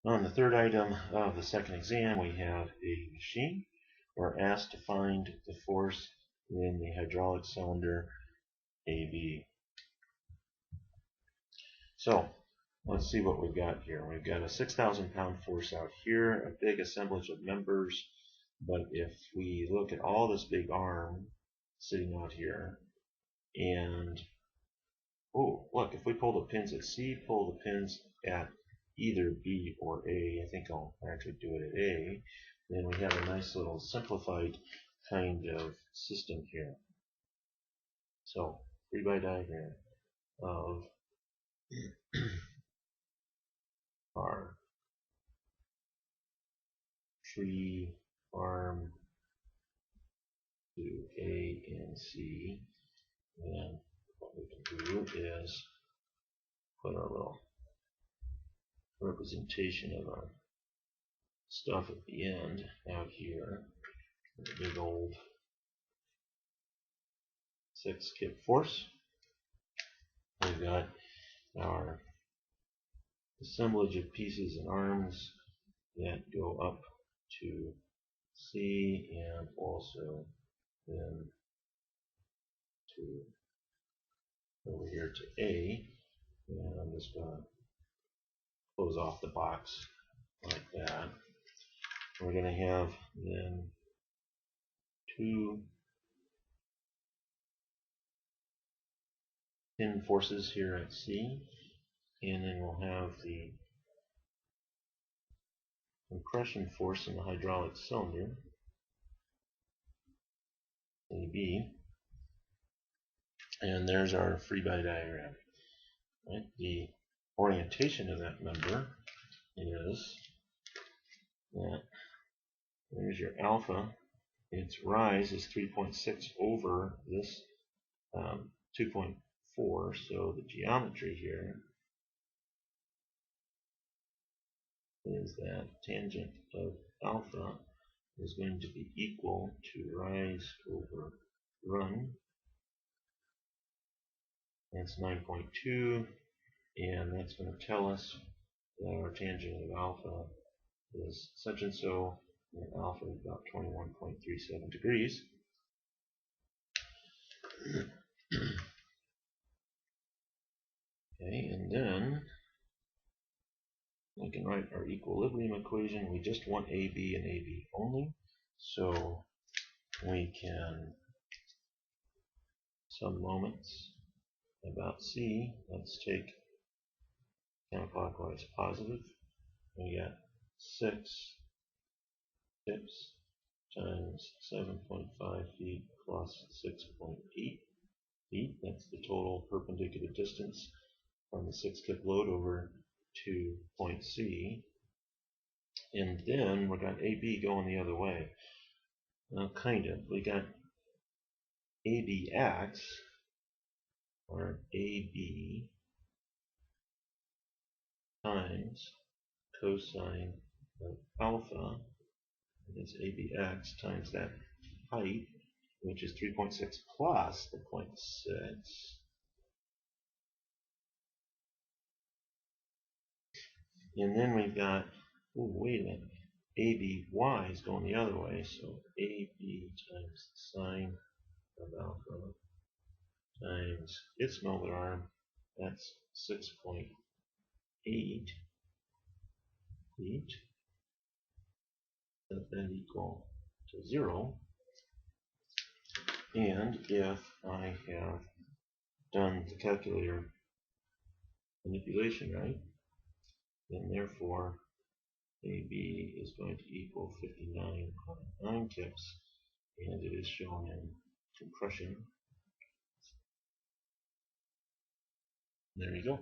On the third item of the second exam, we have a machine. We're asked to find the force in the hydraulic cylinder AB. So let's see what we've got here. We've got a 6,000 pound force out here, a big assemblage of members. But if we look at all this big arm sitting out here, and oh, look, if we pull the pins at C, pull the pins at either B or A, I think I'll actually do it at A, then we have a nice little simplified kind of system here. So, 3x diagram of our tree arm to A and C. And what we can do is put our little representation of our stuff at the end out here. A big old 6-kip force. We've got our assemblage of pieces and arms that go up to C and also then to over here to A. And I'm just going to close off the box like that. We're going to have then two pin forces here at C, and then we'll have the compression force in the hydraulic cylinder, AB, and there's our free body diagram. Right? The orientation of that member is that there's your alpha. Its rise is 3.6 over this 2.4, so the geometry here is that tangent of alpha is going to be equal to rise over run. That's 9.2, and that's going to tell us that our tangent of alpha is such and so, and alpha is about 21.37 degrees. Okay, and then we can write our equilibrium equation. We just want AB and AB only, so we can sum moments about C. Let's take counterclockwise positive. We got 6 kips times 7.5 feet plus 6.8 feet. That's the total perpendicular distance from the 6-kip load over to point C. And then we got AB going the other way. Well, kind of. We got ABX, or AB, times cosine of alpha. That's ABX times that height, which is 3.6 plus the 0.6. And then we've got, oh, wait a minute, ABY is going the other way, so AB times sine of alpha times its moment arm, that's 6.8 feet, that then equal to 0. And if I have done the calculator manipulation right, then therefore AB is going to equal 59.9 kips, and it is shown in compression. There you go.